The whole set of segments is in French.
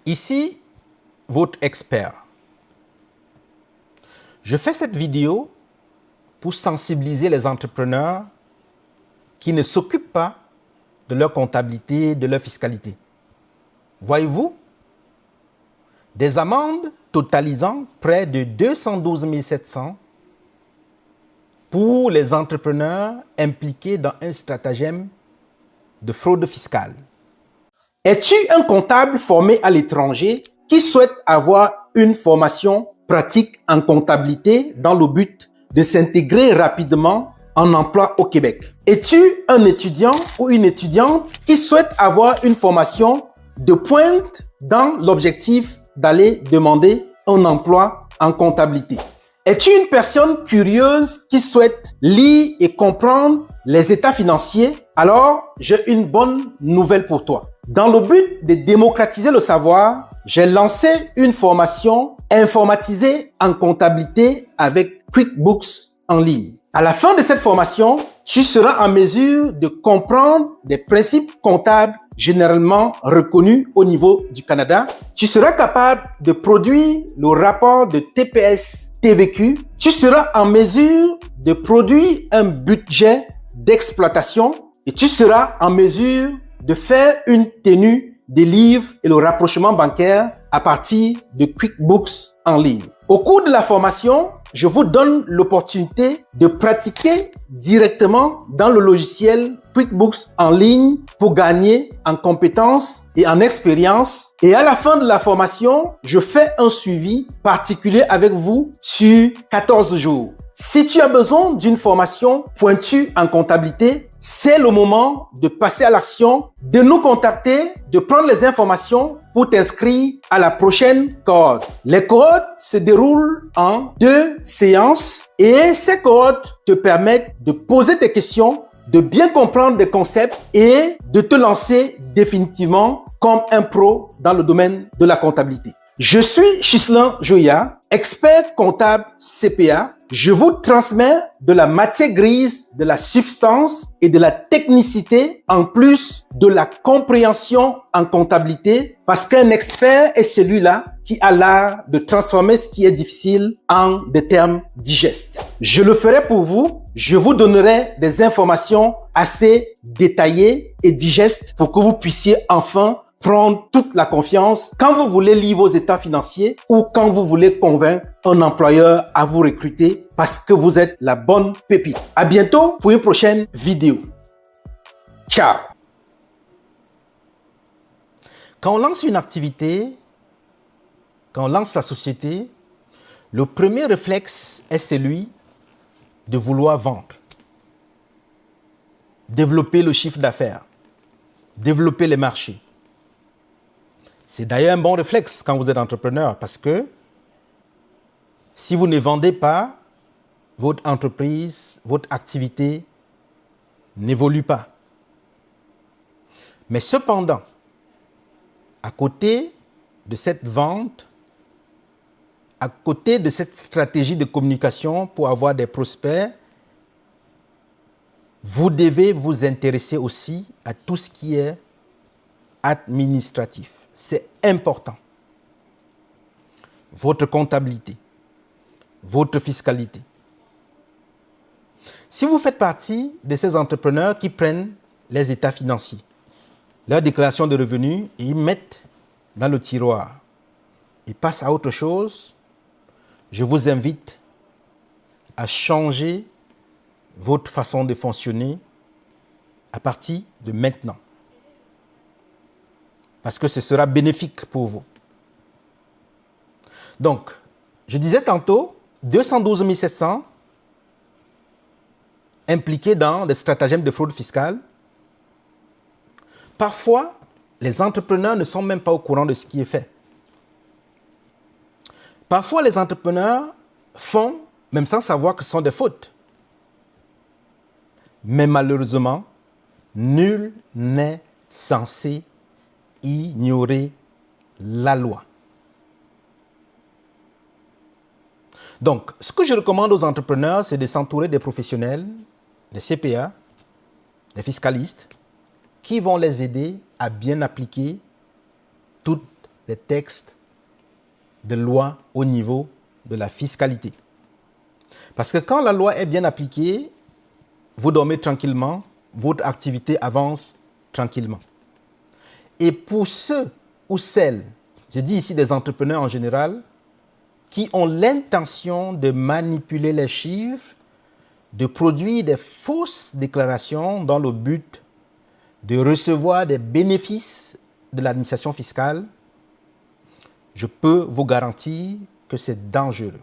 Ici, votre expert. Je fais cette vidéo pour sensibiliser les entrepreneurs qui ne s'occupent pas de leur comptabilité, de leur fiscalité. Voyez-vous, des amendes totalisant près de 212 700 pour les entrepreneurs impliqués dans un stratagème de fraude fiscale. Es-tu un comptable formé à l'étranger qui souhaite avoir une formation pratique en comptabilité dans le but de s'intégrer rapidement en emploi au Québec? Es-tu un étudiant ou une étudiante qui souhaite avoir une formation de pointe dans l'objectif d'aller demander un emploi en comptabilité? Es-tu une personne curieuse qui souhaite lire et comprendre les états financiers? Alors, j'ai une bonne nouvelle pour toi. Dans le but de démocratiser le savoir, j'ai lancé une formation informatisée en comptabilité avec QuickBooks en ligne. À la fin de cette formation, tu seras en mesure de comprendre des principes comptables généralement reconnus au niveau du Canada. Tu seras capable de produire le rapport de TPS TVQ. Tu seras en mesure de produire un budget d'exploitation et tu seras en mesure de faire une tenue des livres et le rapprochement bancaire à partir de QuickBooks en ligne. Au cours de la formation, je vous donne l'opportunité de pratiquer directement dans le logiciel QuickBooks en ligne pour gagner en compétences et en expérience. Et à la fin de la formation, je fais un suivi particulier avec vous sur 14 jours. Si tu as besoin d'une formation pointue en comptabilité, c'est le moment de passer à l'action, de nous contacter, de prendre les informations pour t'inscrire à la prochaine cohorte. Les cohortes se déroulent en 2 séances et ces cohortes te permettent de poser tes questions, de bien comprendre des concepts et de te lancer définitivement comme un pro dans le domaine de la comptabilité. Je suis Ghislain Joya, expert comptable CPA. Je vous transmets de la matière grise, de la substance et de la technicité en plus de la compréhension en comptabilité parce qu'un expert est celui-là qui a l'art de transformer ce qui est difficile en des termes digestes. Je le ferai pour vous. Je vous donnerai des informations assez détaillées et digestes pour que vous puissiez enfin prendre toute la confiance quand vous voulez lire vos états financiers ou quand vous voulez convaincre un employeur à vous recruter parce que vous êtes la bonne pépite. À bientôt pour une prochaine vidéo. Ciao! Quand on lance une activité, quand on lance sa société, le premier réflexe est celui de vouloir vendre, développer le chiffre d'affaires, développer les marchés. C'est d'ailleurs un bon réflexe quand vous êtes entrepreneur parce que si vous ne vendez pas, votre entreprise, votre activité n'évolue pas. Mais cependant, à côté de cette vente, à côté de cette stratégie de communication pour avoir des prospects, vous devez vous intéresser aussi à tout ce qui est administratif. C'est important. Votre comptabilité, votre fiscalité. Si vous faites partie de ces entrepreneurs qui prennent les états financiers, leur déclaration de revenus, et ils mettent dans le tiroir, ils passent à autre chose, je vous invite à changer votre façon de fonctionner à partir de maintenant. Parce que ce sera bénéfique pour vous. Donc, je disais tantôt, 212 700 impliqués dans des stratagèmes de fraude fiscale. Parfois, les entrepreneurs ne sont même pas au courant de ce qui est fait. Parfois, les entrepreneurs font, même sans savoir que ce sont des fautes. Mais malheureusement, nul n'est censé ignorer la loi. Donc, ce que je recommande aux entrepreneurs, c'est de s'entourer des professionnels, des CPA, des fiscalistes, qui vont les aider à bien appliquer toutes des textes de loi au niveau de la fiscalité. Parce que quand la loi est bien appliquée, vous dormez tranquillement, votre activité avance tranquillement. Et pour ceux ou celles, je dis ici des entrepreneurs en général, qui ont l'intention de manipuler les chiffres, de produire des fausses déclarations dans le but de recevoir des bénéfices de l'administration fiscale, je peux vous garantir que c'est dangereux.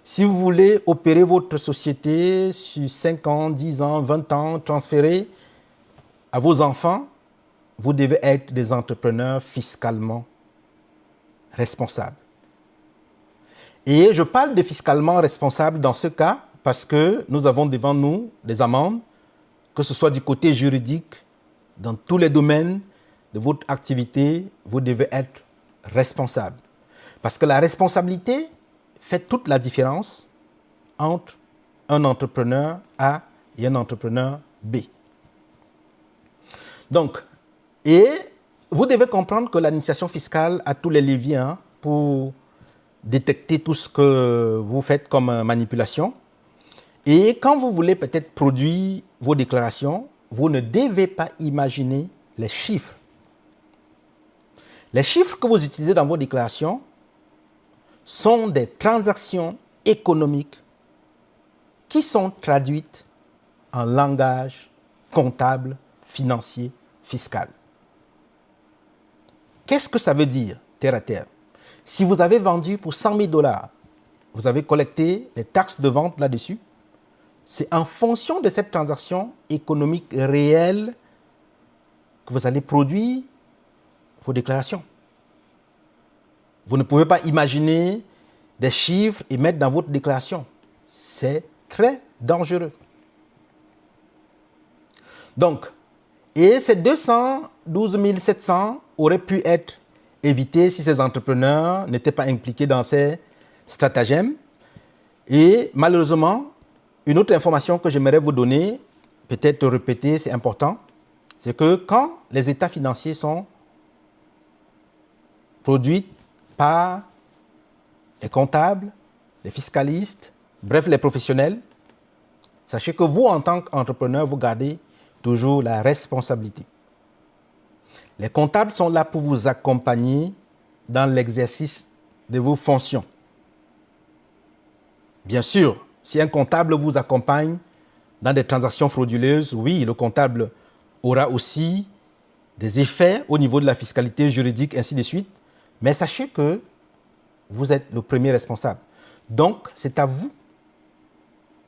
Si vous voulez opérer votre société sur 5 ans, 10 ans, 20 ans, transférer à vos enfants, vous devez être des entrepreneurs fiscalement responsables. Et je parle de fiscalement responsables dans ce cas parce que nous avons devant nous des amendes, que ce soit du côté juridique, dans tous les domaines de votre activité, vous devez être responsable. Parce que la responsabilité fait toute la différence entre un entrepreneur A et un entrepreneur B. Donc, et vous devez comprendre que l'administration fiscale a tous les leviers pour détecter tout ce que vous faites comme manipulation. Et quand vous voulez peut-être produire vos déclarations, vous ne devez pas imaginer les chiffres. Les chiffres que vous utilisez dans vos déclarations sont des transactions économiques qui sont traduites en langage comptable, financier, fiscal. Qu'est-ce que ça veut dire, terre à terre? Si vous avez vendu pour 100 000 $, vous avez collecté les taxes de vente là-dessus, c'est en fonction de cette transaction économique réelle que vous allez produire vos déclarations. Vous ne pouvez pas imaginer des chiffres et mettre dans votre déclaration. C'est très dangereux. Donc, et ces 212 700 auraient pu être évités si ces entrepreneurs n'étaient pas impliqués dans ces stratagèmes. Et malheureusement, une autre information que j'aimerais vous donner, peut-être répéter, c'est important, c'est que quand les états financiers sont produits par les comptables, les fiscalistes, bref, les professionnels, sachez que vous, en tant qu'entrepreneur, vous gardez toujours la responsabilité. Les comptables sont là pour vous accompagner dans l'exercice de vos fonctions. Bien sûr, si un comptable vous accompagne dans des transactions frauduleuses, oui, le comptable aura aussi des effets au niveau de la fiscalité juridique, ainsi de suite. Mais sachez que vous êtes le premier responsable. Donc, c'est à vous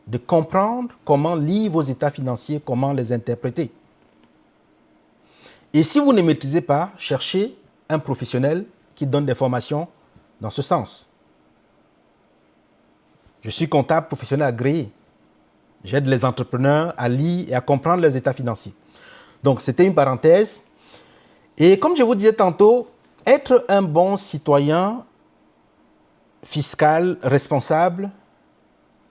de comprendre comment lire vos états financiers, comment les interpréter. Et si vous ne maîtrisez pas, cherchez un professionnel qui donne des formations dans ce sens. Je suis comptable professionnel agréé. J'aide les entrepreneurs à lire et à comprendre leurs états financiers. Donc, c'était une parenthèse. Et comme je vous disais tantôt, être un bon citoyen fiscal responsable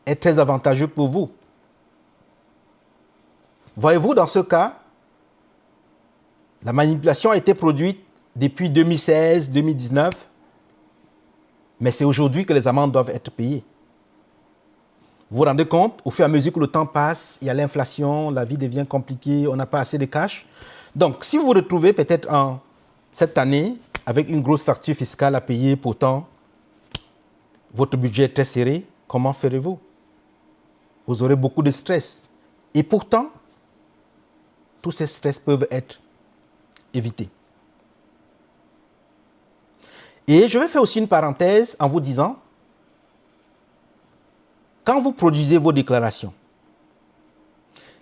est très avantageux pour vous. Voyez-vous, dans ce cas, la manipulation a été produite depuis 2016, 2019, mais c'est aujourd'hui que les amendes doivent être payées. Vous vous rendez compte, au fur et à mesure que le temps passe, il y a l'inflation, la vie devient compliquée, on n'a pas assez de cash. Donc, si vous vous retrouvez peut-être en cette année avec une grosse facture fiscale à payer, pourtant, votre budget est très serré, comment ferez-vous? Vous aurez beaucoup de stress. Et pourtant, tous ces stress peuvent être évités. Et je vais faire aussi une parenthèse en vous disant, quand vous produisez vos déclarations,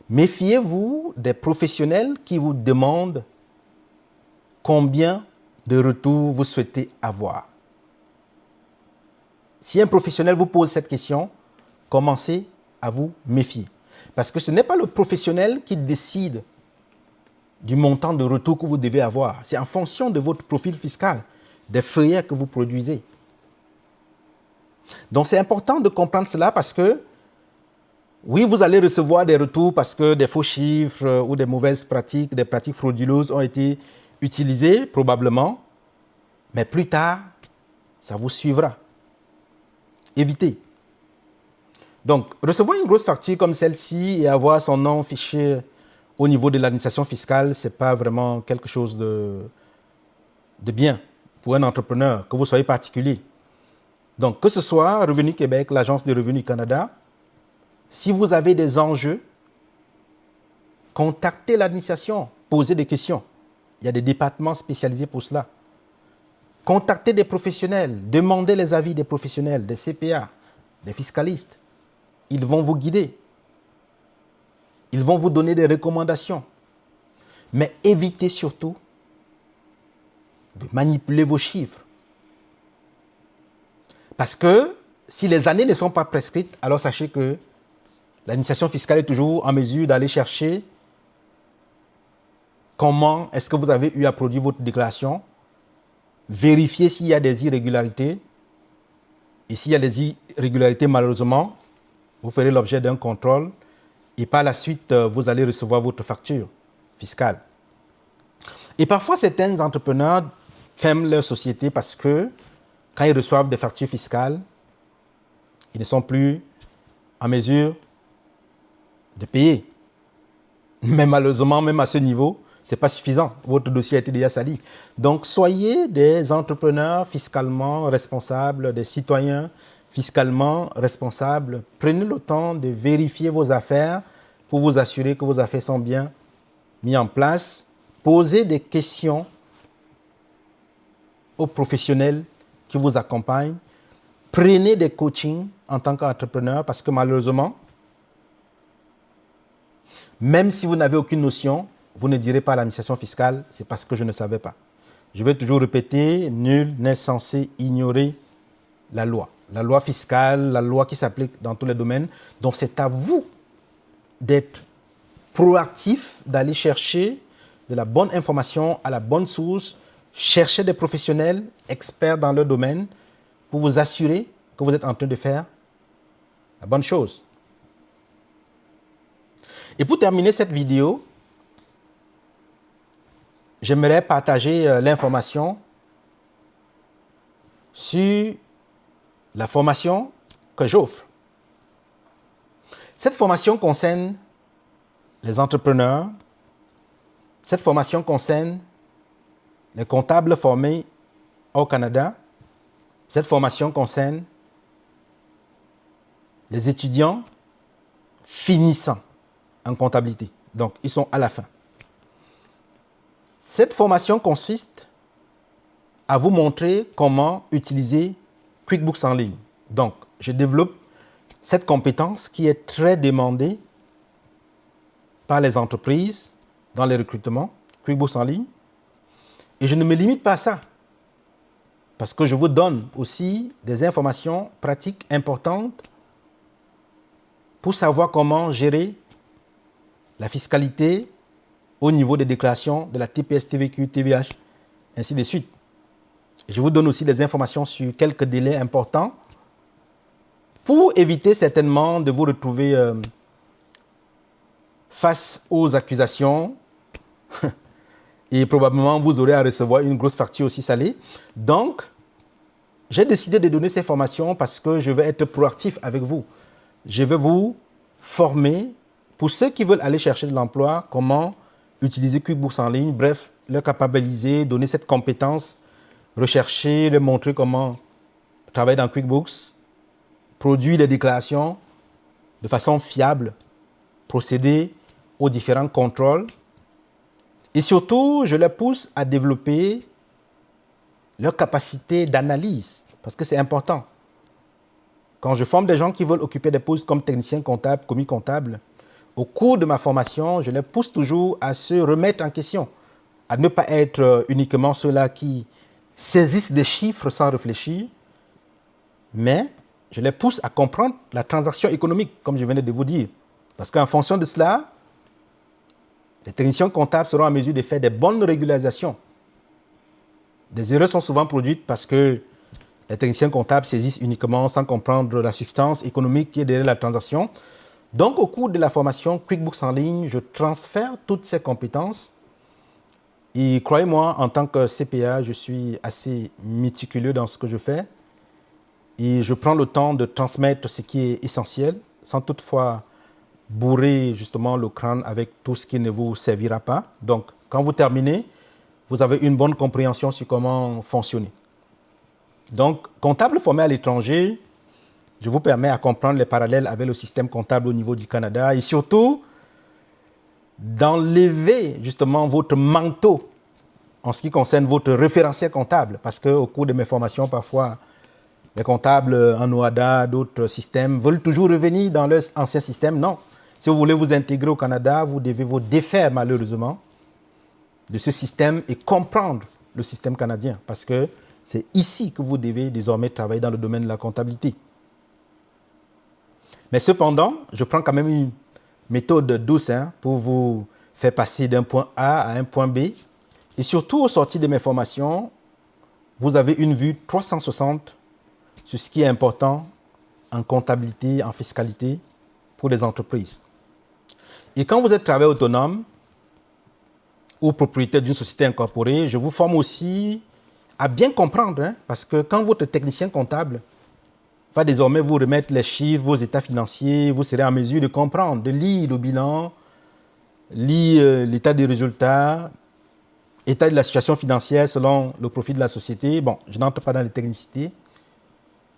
méfiez-vous des professionnels qui vous demandent combien de retours vous souhaitez avoir. Si un professionnel vous pose cette question, commencez à vous méfier. Parce que ce n'est pas le professionnel qui décide du montant de retour que vous devez avoir. C'est en fonction de votre profil fiscal, des feuillets que vous produisez. Donc, c'est important de comprendre cela parce que, oui, vous allez recevoir des retours parce que des faux chiffres ou des mauvaises pratiques, des pratiques frauduleuses ont été utilisées, probablement. Mais plus tard, ça vous suivra. Évitez. Donc, recevoir une grosse facture comme celle-ci et avoir son nom fiché au niveau de l'administration fiscale, ce n'est pas vraiment quelque chose de bien pour un entrepreneur, que vous soyez particulier. Donc, que ce soit Revenu Québec, l'Agence de revenus Canada, si vous avez des enjeux, contactez l'administration, posez des questions. Il y a des départements spécialisés pour cela. Contactez des professionnels, demandez les avis des professionnels, des CPA, des fiscalistes. Ils vont vous guider. Ils vont vous donner des recommandations. Mais évitez surtout de manipuler vos chiffres. Parce que si les années ne sont pas prescrites, alors sachez que l'administration fiscale est toujours en mesure d'aller chercher comment est-ce que vous avez eu à produire votre déclaration, vérifier s'il y a des irrégularités. Et s'il y a des irrégularités, malheureusement, vous ferez l'objet d'un contrôle et par la suite, vous allez recevoir votre facture fiscale. Et parfois, certains entrepreneurs ferment leur société parce que quand ils reçoivent des factures fiscales, ils ne sont plus en mesure de payer. Mais malheureusement, même à ce niveau, ce n'est pas suffisant. Votre dossier a été déjà sali. Donc, soyez des entrepreneurs fiscalement responsables, des citoyens fiscalement responsables. Prenez le temps de vérifier vos affaires pour vous assurer que vos affaires sont bien mises en place. Posez des questions aux professionnels qui vous accompagnent. Prenez des coachings en tant qu'entrepreneur parce que malheureusement, même si vous n'avez aucune notion, vous ne direz pas à l'administration fiscale, c'est parce que je ne savais pas. Je vais toujours répéter, nul n'est censé ignorer la loi. La loi fiscale, la loi qui s'applique dans tous les domaines. Donc c'est à vous d'être proactif, d'aller chercher de la bonne information à la bonne source, chercher des professionnels experts dans leur domaine pour vous assurer que vous êtes en train de faire la bonne chose. Et pour terminer cette vidéo, j'aimerais partager l'information sur la formation que j'offre. Cette formation concerne les entrepreneurs. Cette formation concerne les comptables formés au Canada. Cette formation concerne les étudiants finissant en comptabilité. Donc, ils sont à la fin. Cette formation consiste à vous montrer comment utiliser QuickBooks en ligne. Donc, je développe cette compétence qui est très demandée par les entreprises dans les recrutements, QuickBooks en ligne. Et je ne me limite pas à ça, parce que je vous donne aussi des informations pratiques importantes pour savoir comment gérer la fiscalité au niveau des déclarations de la TPS, TVQ, TVH, ainsi de suite. Je vous donne aussi des informations sur quelques délais importants pour éviter certainement de vous retrouver face aux accusations et probablement vous aurez à recevoir une grosse facture aussi salée. Donc, j'ai décidé de donner ces formations parce que je vais être proactif avec vous. Je vais vous former pour ceux qui veulent aller chercher de l'emploi, comment utiliser QuickBooks en ligne, bref, leur capabiliser, donner cette compétence, rechercher, leur montrer comment travailler dans QuickBooks, produire les déclarations de façon fiable, procéder aux différents contrôles. Et surtout, je les pousse à développer leur capacité d'analyse, parce que c'est important. Quand je forme des gens qui veulent occuper des postes comme technicien comptable, commis comptable, au cours de ma formation, je les pousse toujours à se remettre en question, à ne pas être uniquement ceux-là qui saisissent des chiffres sans réfléchir, mais je les pousse à comprendre la transaction économique, comme je venais de vous dire. Parce qu'en fonction de cela, les techniciens comptables seront en mesure de faire des bonnes régularisations. Des erreurs sont souvent produites parce que les techniciens comptables saisissent uniquement sans comprendre la substance économique qui est derrière la transaction. Donc, au cours de la formation QuickBooks en ligne, je transfère toutes ces compétences Et croyez-moi, en tant que CPA, je suis assez méticuleux dans ce que je fais. Et je prends le temps de transmettre ce qui est essentiel, sans toutefois bourrer justement le crâne avec tout ce qui ne vous servira pas. Donc, quand vous terminez, vous avez une bonne compréhension sur comment fonctionner. Donc, comptable formé à l'étranger, je vous permets à comprendre les parallèles avec le système comptable au niveau du Canada et surtout d'enlever justement votre manteau en ce qui concerne votre référentiel comptable. Parce qu'au cours de mes formations, parfois, les comptables en OADA, d'autres systèmes veulent toujours revenir dans leur ancien système. Non. Si vous voulez vous intégrer au Canada, vous devez vous défaire malheureusement de ce système et comprendre le système canadien. Parce que c'est ici que vous devez désormais travailler dans le domaine de la comptabilité. Mais cependant, je prends quand même une méthode douce pour vous faire passer d'un point A à un point B. Et surtout, au sortir de mes formations, vous avez une vue 360 sur ce qui est important en comptabilité, en fiscalité pour les entreprises. Et quand vous êtes travailleur autonome ou propriétaire d'une société incorporée, je vous forme aussi à bien comprendre, parce que quand votre technicien comptable va désormais vous remettre les chiffres, vos états financiers, vous serez en mesure de comprendre, de lire le bilan, lire l'état des résultats, état de la situation financière selon le profit de la société. Bon, je n'entre pas dans les technicités,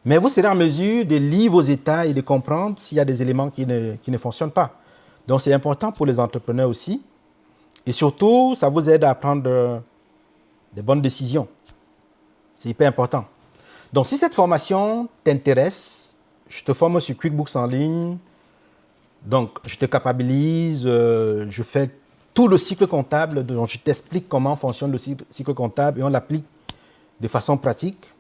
mais vous serez en mesure de lire vos états et de comprendre s'il y a des éléments qui ne fonctionnent pas. Donc, c'est important pour les entrepreneurs aussi. Et surtout, ça vous aide à prendre des bonnes décisions. C'est hyper important. Donc, si cette formation t'intéresse, je te forme sur QuickBooks en ligne. Donc, je te capabilise, je fais tout le cycle comptable. Donc, je t'explique comment fonctionne le cycle comptable et on l'applique de façon pratique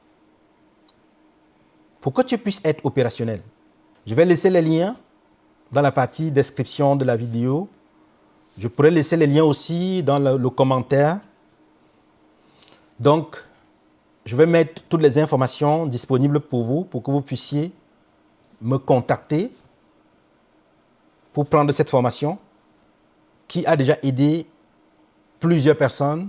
pour que tu puisses être opérationnel. Je vais laisser les liens dans la partie description de la vidéo. Je pourrais laisser les liens aussi dans le commentaire. Donc, je vais mettre toutes les informations disponibles pour vous, pour que vous puissiez me contacter pour prendre cette formation qui a déjà aidé plusieurs personnes,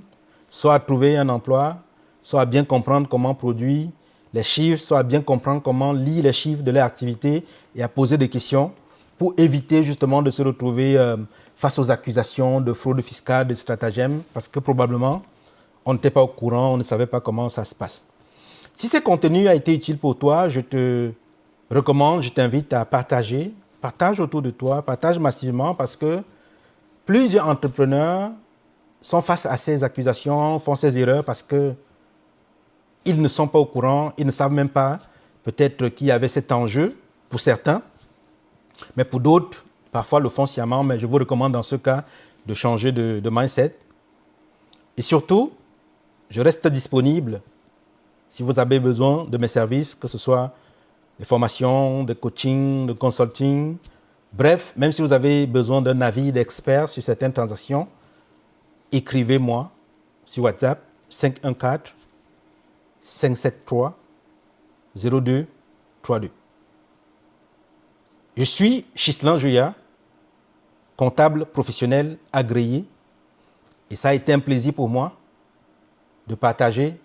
soit à trouver un emploi, soit à bien comprendre comment produire les chiffres, soit à bien comprendre comment lire les chiffres de leur activité et à poser des questions pour éviter justement de se retrouver face aux accusations de fraude fiscale, de stratagème, parce que probablement, on n'était pas au courant, on ne savait pas comment ça se passe. Si ce contenu a été utile pour toi, je te recommande, je t'invite à partager. Partage autour de toi, partage massivement parce que plusieurs entrepreneurs sont face à ces accusations, font ces erreurs parce qu'ils ne sont pas au courant, ils ne savent même pas peut-être qu'il y avait cet enjeu pour certains, mais pour d'autres, parfois le font sciemment, mais je vous recommande dans ce cas de changer de mindset. Et surtout, je reste disponible si vous avez besoin de mes services, que ce soit des formations, de coaching, de consulting. Bref, même si vous avez besoin d'un avis d'expert sur certaines transactions, écrivez-moi sur WhatsApp 514 573 0232. Je suis Chislan Joya, comptable professionnel agréé, et ça a été un plaisir pour moi de partager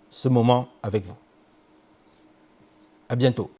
ce moment avec vous. À bientôt.